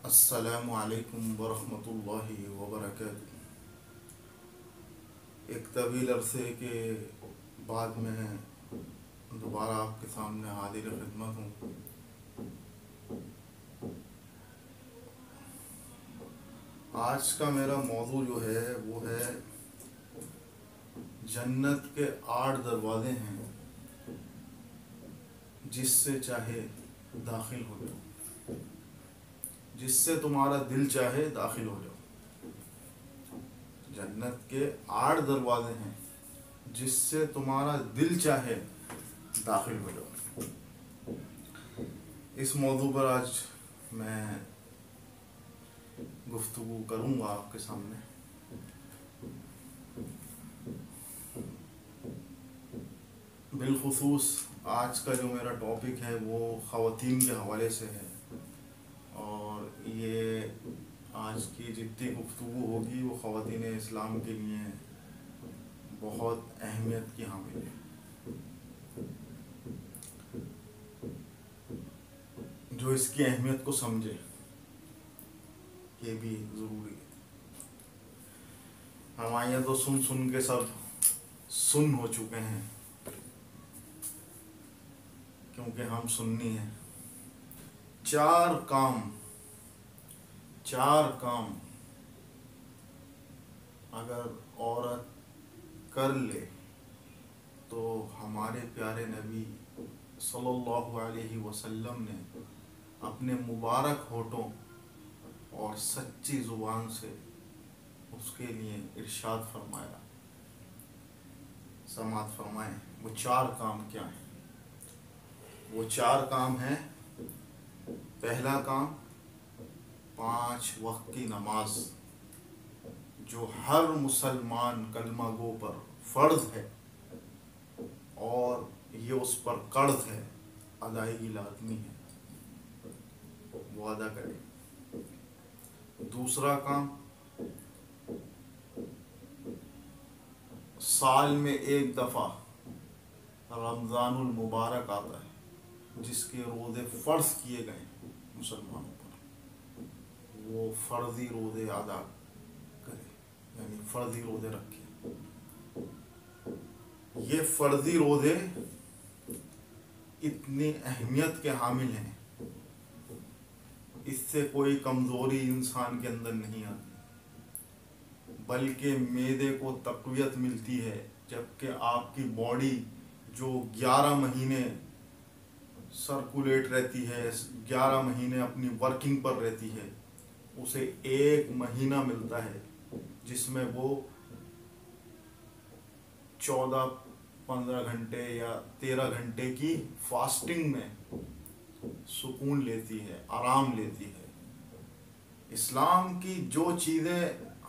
السلام علیکم ورحمۃ اللہ وبرکاتہ۔ ایک طویل عرصے کے بعد میں دوبارہ آپ کے سامنے حاضر خدمت ہوں۔ آج کا میرا موضوع جو ہے وہ ہے جنت کے 8 دروازے ہیں جس سے چاہے داخل ہو جاؤ، جس سے تمہارا دل چاہے داخل ہو جاؤ۔ جنت کے 8 دروازے ہیں جس سے تمہارا دل چاہے داخل ہو جاؤ۔ اس موضوع پر آج میں گفتگو کروں گا آپ کے سامنے۔ بالخصوص آج کا جو میرا ٹاپک ہے وہ خواتین کے حوالے سے ہے، اور یہ آج کی جتنی گفتگو ہوگی وہ خواتین اسلام کے لیے بہت اہمیت کی حامل ہے۔ جو اس کی اہمیت کو سمجھے یہ بھی ضروری ہے۔ ہمارے یہاں تو سن کے سب سن ہو چکے ہیں کیونکہ ہم سنی ہیں۔ چار کام اگر عورت کر لے تو ہمارے پیارے نبی صلی اللہ علیہ وسلم نے اپنے مبارک ہونٹوں اور سچی زبان سے اس کے لیے ارشاد فرمایا۔ سماعت فرمائیں وہ 4 کام کیا ہیں۔ وہ 4 کام ہیں: پہلا کام 5 وقت کی نماز، جو ہر مسلمان کلمہ گو پر فرض ہے اور یہ اس پر قرض ہے، ادائیگی لازمی ہے، وہ ادا کرے۔ دوسرا کام سال میں 1 دفعہ رمضان المبارک آتا ہے جس کے روزے فرض کیے گئے ہیں مسلمانوں پر، وہ فرضی روزے ادا کرے، یعنی فرضی روزے رکھے۔ یہ فرضی روزے اتنی اہمیت کے حامل ہیں، اس سے کوئی کمزوری انسان کے اندر نہیں آتی، بلکہ معدے کو تقویت ملتی ہے، جبکہ آپ کی باڈی جو 11 مہینے سرکولیٹ رہتی ہے، 11 مہینے اپنی ورکنگ پر رہتی ہے، اسے 1 مہینہ ملتا ہے جس میں وہ 14-15 گھنٹے یا 13 گھنٹے کی فاسٹنگ میں سکون لیتی ہے، آرام لیتی ہے۔ اسلام کی جو چیزیں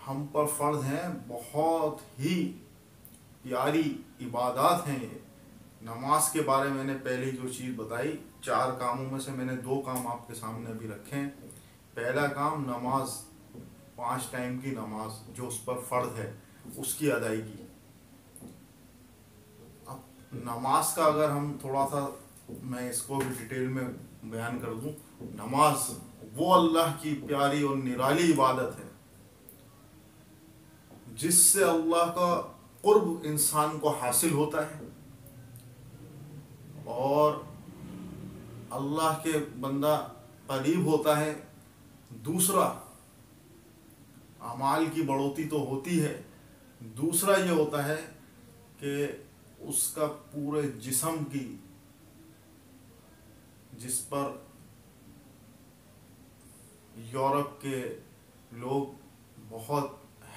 ہم پر فرض ہیں بہت ہی پیاری عبادات ہیں۔ یہ نماز کے بارے میں نے پہلے جو چیز بتائی، 4 کاموں میں سے میں نے 2 کام آپ کے سامنے ابھی رکھے ہیں۔ پہلا کام نماز، 5 ٹائم کی نماز جو اس پر فرض ہے، اس کی ادائیگی۔ اب نماز کا اگر ہم تھوڑا سا میں اس کو بھی ڈیٹیل میں بیان کر دوں، نماز وہ اللہ کی پیاری اور نرالی عبادت ہے جس سے اللہ کا قرب انسان کو حاصل ہوتا ہے اور اللہ کے بندہ قریب ہوتا ہے۔ دوسرا، اعمال کی بڑھوتی تو ہوتی ہے، دوسرا یہ ہوتا ہے کہ اس کا پورے جسم کی، جس پر یورپ کے لوگ بہت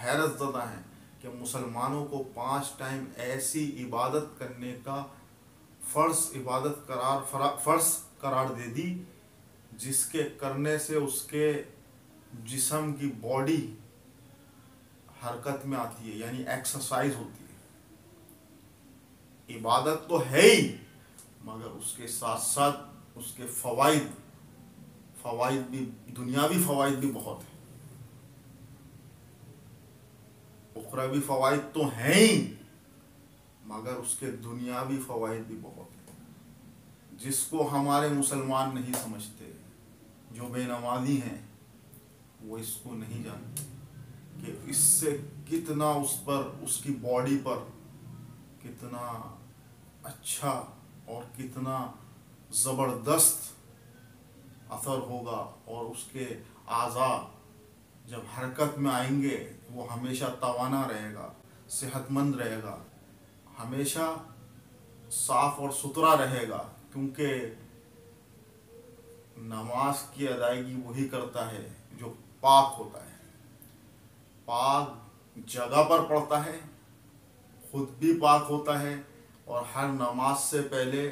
حیرت زدہ ہیں کہ مسلمانوں کو 5 ٹائم ایسی عبادت کرنے کا فرض قرار دے دی جس کے کرنے سے اس کے جسم کی باڈی حرکت میں آتی ہے، یعنی ایکسرسائز ہوتی ہے۔ عبادت تو ہے ہی، مگر اس کے ساتھ ساتھ اس کے فوائد بھی، دنیاوی فوائد بھی بہت ہیں، اخروی فوائد تو ہیں ہی مگر اس کے دنیاوی فوائد بھی بہت ہیں، جس کو ہمارے مسلمان نہیں سمجھتے۔ جو بے نمازی ہیں وہ اس کو نہیں جانتے کہ اس سے کتنا اس پر، اس کی باڈی پر کتنا اچھا اور کتنا زبردست اثر ہوگا، اور اس کے اعضاء جب حرکت میں آئیں گے وہ ہمیشہ توانا رہے گا، صحت مند رہے گا، ہمیشہ صاف اور ستھرا رہے گا، کیونکہ نماز کی ادائیگی وہی کرتا ہے جو پاک ہوتا ہے، پاک جگہ پر پڑھتا ہے، خود بھی پاک ہوتا ہے، اور ہر نماز سے پہلے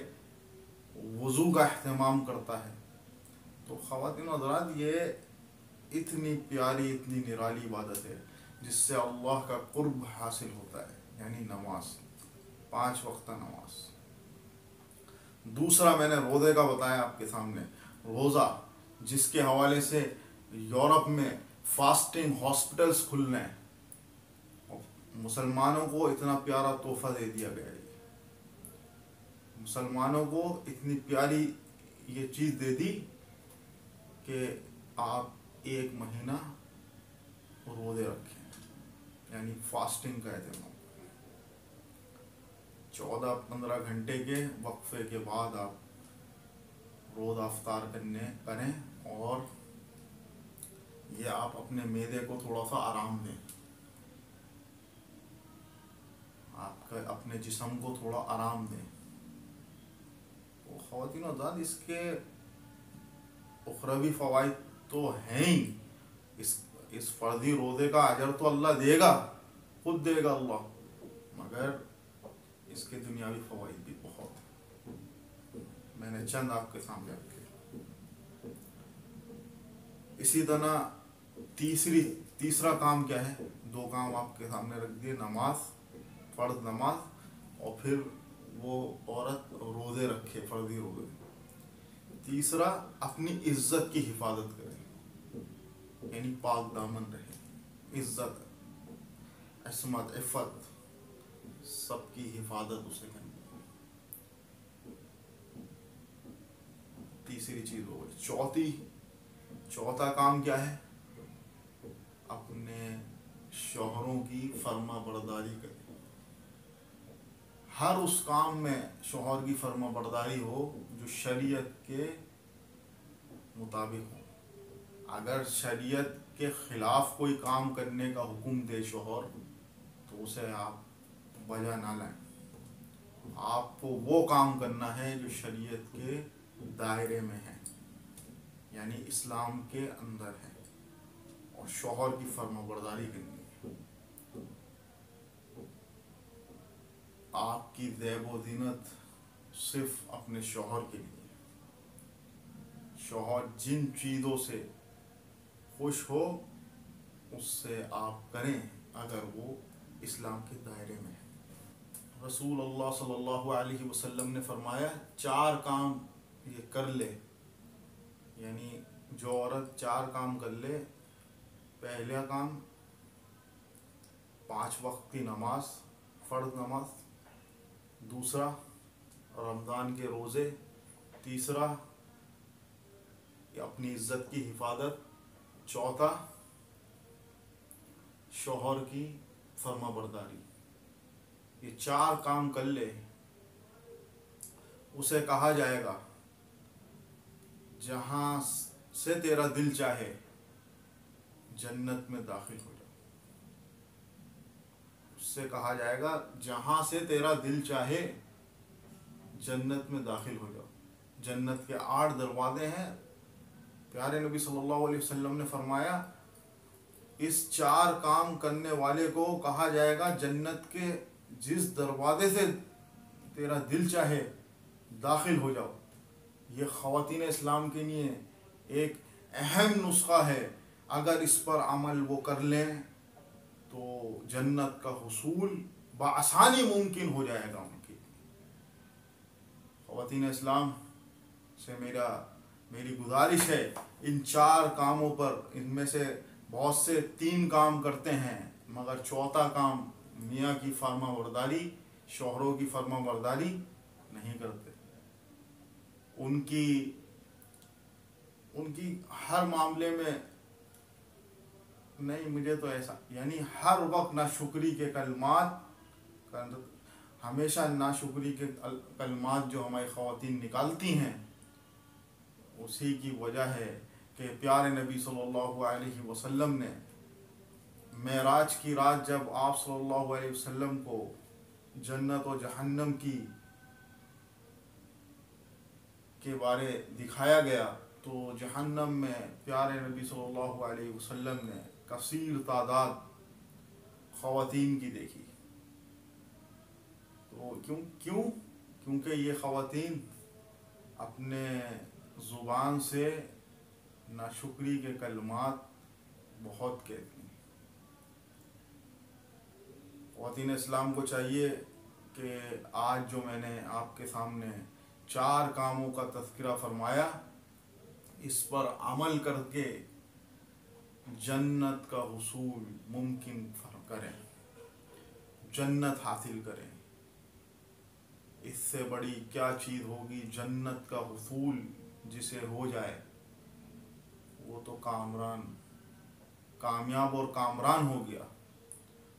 وضو کا اہتمام کرتا ہے۔ تو خواتین و حضرات، یہ اتنی پیاری، اتنی نرالی عبادت ہے جس سے اللہ کا قرب حاصل ہوتا ہے، یعنی نماز، 5 وقتہ نماز۔ دوسرا میں نے روزے کا بتایا آپ کے سامنے، روزہ جس کے حوالے سے یورپ میں فاسٹنگ ہاسپٹلس کھلنے ہیں، مسلمانوں کو اتنا پیارا تحفہ دے دیا گیا ہے، مسلمانوں کو اتنی پیاری یہ چیز دے دی کہ آپ 1 مہینہ روزے رکھیں، یعنی فاسٹنگ کا اہتمام، 14-15 گھنٹے کے وقفے کے بعد آپ روزہ افطار کریں، اور یہ آپ اپنے معدے کو تھوڑا سا آرام دیں، آپ کا اپنے جسم کو تھوڑا آرام دیں۔ تو خواتین و حضرات، اس کے اخروی فوائد تو ہیں ہی، اس فرضی روزے کا اجر تو اللہ دے گا، خود دے گا اللہ، مگر اس کے دنیاوی فوائد بھی بہت ہیں، میں نے چند آپ کے سامنے رکھے۔ اسی طرح تیسرا کام کیا ہے؟ 2 کام آپ کے سامنے رکھ دیے، نماز، فرض نماز، اور پھر وہ عورت روزے رکھے، فرضی روزے۔ تیسرا، اپنی عزت کی حفاظت کرے، یعنی پاک دامن رہے، عزت، عصمت، عفت، سب کی حفاظت اسے کرنی۔ تیسری چیز ہو گئی۔ چوتھا کام کیا ہے؟ اپنے شوہروں کی فرما برداری کرے، ہر اس کام میں شوہر کی فرما برداری ہو جو شریعت کے مطابق ہو۔ اگر شریعت کے خلاف کوئی کام کرنے کا حکم دے شوہر، تو اسے آپ بجا نہ لائیں، آپ کو وہ کام کرنا ہے جو شریعت کے دائرے میں ہے، یعنی اسلام کے اندر ہے، اور شوہر کی فرما برداری کرنی ہے۔ آپ کی زیب و زینت صرف اپنے شوہر کے لیے، شوہر جن چیزوں سے خوش ہو اس سے آپ کریں، اگر وہ اسلام کے دائرے میں ہے۔ رسول اللہ صلی اللہ علیہ وسلم نے فرمایا 4 کام یہ کر لے، یعنی جو عورت 4 کام کر لے، پہلا کام 5 وقت کی نماز، فرض نماز، دوسرا رمضان کے روزے، تیسرا اپنی عزت کی حفاظت، چوتھا شوہر کی فرما برداری۔ یہ 4 کام کر لے، اسے کہا جائے گا جہاں سے تیرا دل چاہے جنت میں داخل ہو جاؤ، اس سے کہا جائے گا جہاں سے تیرا دل چاہے جنت میں داخل ہو جاؤ۔ جنت کے 8 دروازے ہیں، پیارے نبی صلی اللہ علیہ وسلم نے فرمایا اس 4 کام کرنے والے کو کہا جائے گا جنت کے جس دروازے سے تیرا دل چاہے داخل ہو جاؤ۔ یہ خواتین اسلام کے لیے ایک اہم نسخہ ہے، اگر اس پر عمل وہ کر لیں تو جنت کا حصول بآسانی ممکن ہو جائے گا ان کے لیے۔ خواتین اسلام سے میری گزارش ہے، ان 4 کاموں پر، ان میں سے بہت سے 3 کام کرتے ہیں، مگر چوتھا کام میاں کی فرما برداری، شوہروں کی فرما برداری نہیں کرتے۔ ان کی ہر معاملے میں نہیں مجھے تو ایسا، یعنی ہر وقت ناشکری کے کلمات، ہمیشہ ناشکری کے کلمات جو ہماری خواتین نکالتی ہیں، اسی کی وجہ ہے کہ پیارے نبی صلی اللہ علیہ وسلم نے معراج کی رات جب آپ صلی اللہ علیہ وسلم کو جنت و جہنم کے بارے دکھایا گیا، تو جہنم میں پیارے نبی صلی اللہ علیہ وسلم نے کثیر تعداد خواتین کی دیکھی۔ تو کیونکہ یہ خواتین اپنے زبان سے ناشکری کے کلمات بہت کہتی ہیں۔ خواتین اسلام کو چاہیے کہ آج جو میں نے آپ کے سامنے 4 کاموں کا تذکرہ فرمایا، اس پر عمل کر کے جنت کا حصول ممکن کریں، جنت حاصل کریں۔ اس سے بڑی کیا چیز ہوگی؟ جنت کا حصول جسے ہو جائے وہ تو کامیاب اور کامران ہو گیا۔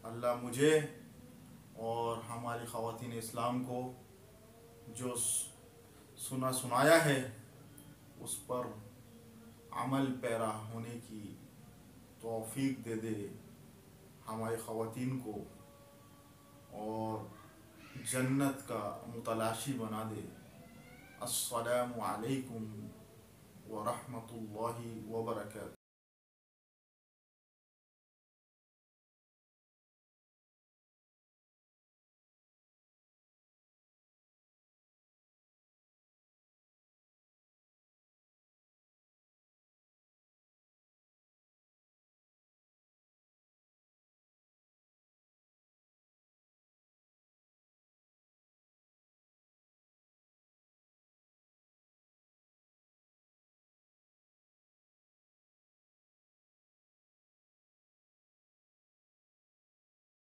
اللہ مجھے اور ہماری خواتین اسلام کو جو سنایا ہے اس پر عمل پیرا ہونے کی توفیق دے دے ہماری خواتین کو، اور جنت کا متلاشی بنا دے۔ السلام علیکم ورحمۃ اللہ وبرکاتہ۔